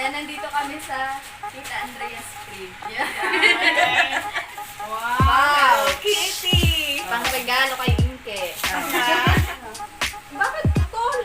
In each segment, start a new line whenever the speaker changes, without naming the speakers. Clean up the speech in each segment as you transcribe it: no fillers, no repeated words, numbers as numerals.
Ayan, nandito kami sa Tita Andrea's crib. Yeah.
Wow! Kitty!
Pang regalo kay Inke.
Bakit tol?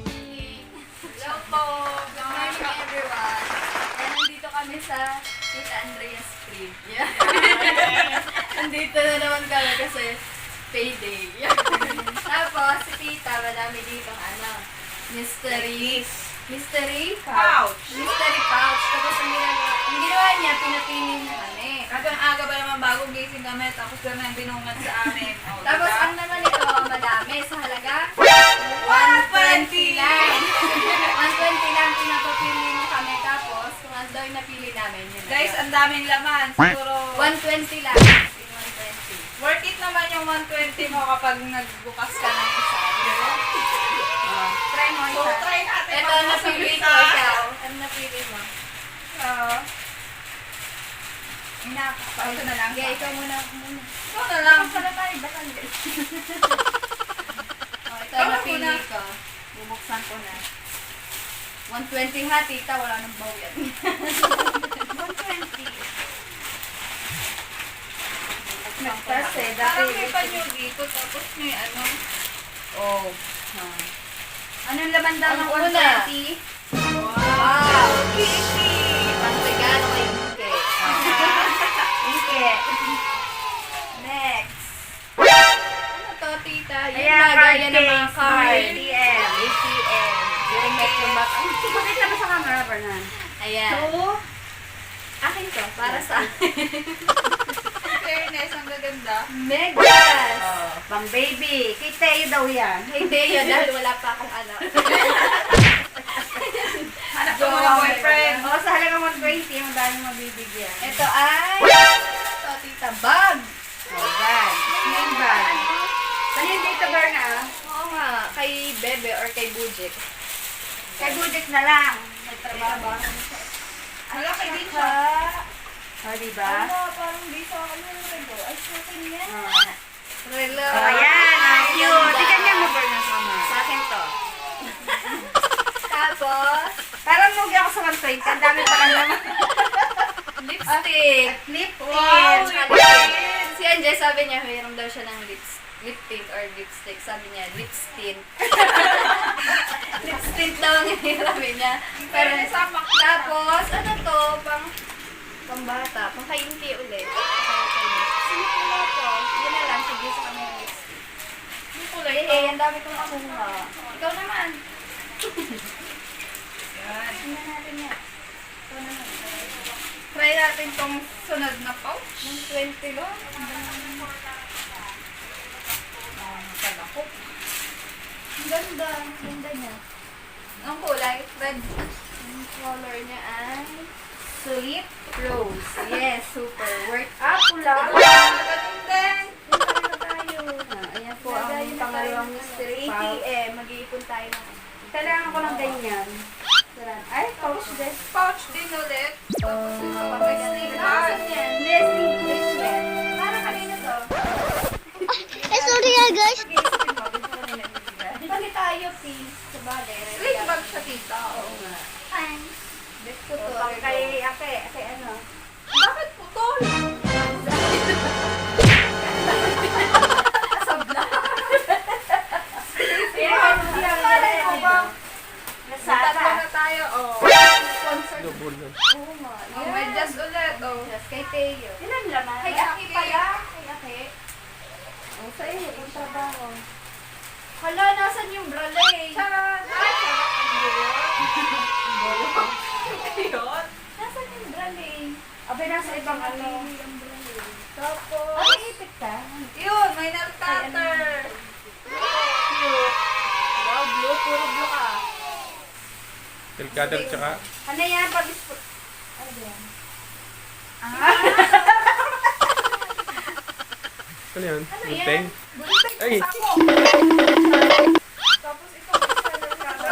Hello po! Good morning everyone! Ayan, nandito kami sa Tita Andrea's crib. Yeah. Nandito na naman kami kasi payday. Yeah. Tapos si Tita, madami dito mystery
Pouch.
Mystery pouch. Tapos ang ginawa niya, pinapili niya kami.
Kagang aga ba naman bagong gising kami, tapos naman binungat sa amin. Oh,
Tapos
diba?
ang naman ito, madami sa halaga 120 lang. 120 lang, pinapapili mo kami. Tapos kung ano daw yung napili namin, yun na
Guys,
yun.
ang daming laman. Siguro,
120 lang. 120.
worth it naman yung 120 mo kapag nagbukas ka ng isa. Diba?
Try mo
So,
isa.
try natin.
Ito,
pag
napili ko
nasa
ikaw. Ano napili mo?
Ito na lang.
Yeah, ikaw muna.
Ito na lang.
Pala tayo, bakal. Ito,
Ikaw
napili
muna.
ko. Bubuksan ko na. 120 ha, tita. Wala nang baw yan. 120. Kasi,
Parang may panyo dito, tapos may ano.
Oh. Anong laman daw ng
Ang
120?
Wow! Kitty!
Pang regalo kay Inke. Inke. Next. Ano to, tita? Yung
Ayan,
lagayan ng mga
card
card.
ATM.
ATM. During Metro Bank.
Bakit na ba sa camera, Bernan?
Ayan. Akin to, para sa
Fairness, ang gaganda.
Megas.
Pang baby. Kay Teo daw yan.
Hey, Teo, dahil wala pa akong anak.
Hanap ko mga boyfriend.
O, sa halagang 120, yung dami mabibigyan.
Ito ay... Ito, tita, bag.
O, bag. Yung bag. Saan yung dito, Berna?
Oo nga, kay Bebe or kay Bujik.
Kay Budget na lang. Nagtrabaho.
Malaki din siya.
O, diba?
Ano, parang di sa akin yung relo. Ay, sa akin yan. Relo.
O, ayan. Ang cute. Tignan niya mo, Berna, sa camera.
Sa akin to. Tapos,
Parang lugi ako sa 120. Ang dami pa lang naman.
lipstick.
Lip
Wow,
tint.
lipstick. Si Anjay sabi niya, mayroon daw siya ng lip tint or lipstick. Sabi niya, lip tint. Lip tint daw ang hiramin niya. Pero, tapos, ano to, pambata, pang kay Inti ulit. Sino pula to? Yun na lang, sige sa kami yung lipstick.
Yung kulay
Eh,
to.
ang dami kong nakuha. Ikaw naman.
Yan.
Tingnan natin yan. Ikaw naman.
Try natin tong sunod na pouch.
Ng 20 lang.
Kalakok.
Ang ganda. Ang ganda niya.
Ang kulay, red.
Ang color niya ay Sweet Rose. Yes, super. Worth up. Pula.
Ganun din.
Punta na tayo.
Ayan po ang pangalawang mystery pouch.
ATM. Mag-iipon tayo ng
Kailangan ko ng ganyan. Ay, pouch din.
Pouch din ulit. Tapos ito pa may sneak
Nasaan
bag.
yan? Nesting bracelet. Para kanina to.
Sorry guys.
Mag-iisipin mo. Gusto ko nila bibigyan. Bali tayo, please. Sa bagay.
Sneak bag siya tita.
Oo nga. Thanks. Bet ko to.
Pang kay Ate. Kay ano?
Bakit putol? Malay mo ba? Tatlo na tayo. Oh.
Sponsor. Oo nga.
Oh, medyas ulit. Oh.
Yes, kay Teo.
Ilan laman?
Kay Aki pala. Kay Aki.
O, sa iyo, kung trabaho.
Hala, nasan yung bralay?
Charan! Ay, sarap ang buwan. Yun.
Nasan yung bralay?
Abay, nasa ibang ano.
Ang bralay. Tapos,
Ay, ipit ka.
Yun, may nail cutter.
cute. Wow, blue. Puro blue ka.
Nail cutter tsaka...
Ano yan? Pabis-put. Ano ba yan?
Ano yan? Buteng? Ay!
Tapos ito nail cutter.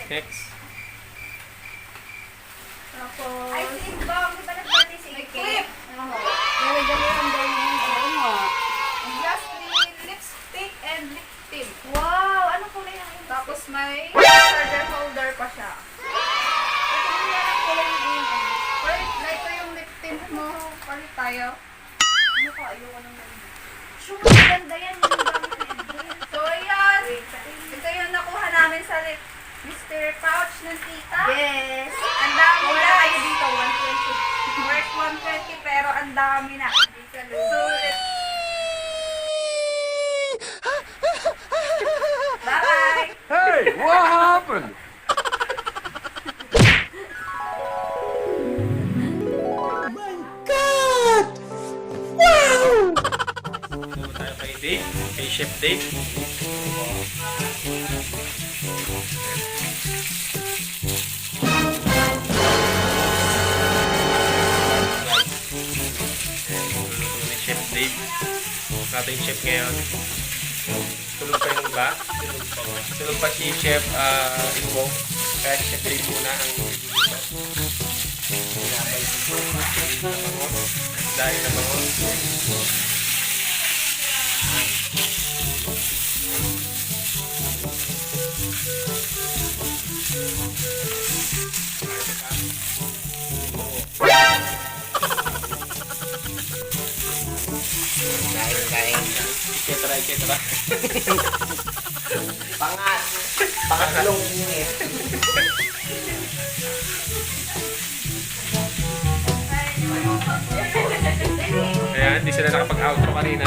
Next.
Tapos... Ay, clip ba? Hindi ba nag-party si Ike? Clip!
Nalagyan mo yung diamond. Oo nga.
Lastly, lipstick and lip tint. Wow! Anong kulay ang iyong? Tapos may charger holder pa siya. Ito yung ang kulay ng iyong. Palit na ito yung lip tint mo. Palit tayo. Ano ka? Ayoko nang nalito. Sure, maganda yan. Yung gamit na yan. So, ayan. Ito yung nakuha namin sa mystery pouch ng tita.
Yes.
Ang dami
Wala
na.
kayo dito, 120.
Worth 120 pero ang dami na. Sulit. Bye!
Hey! What happened? Wow! Tayo kay Dave, kay Chef Dave. Luluto ni Chef Dave. Ating chef ngayon. Tulog pa yung iba. Tulog pa si Chef Ingo. Kaya si Chef Dave muna ang luluto. Pinabay ko po. Dahil na bangon. Iketra, iketra.
Pangatlong init.
Ayan, hindi sila nakapag-outro kanina.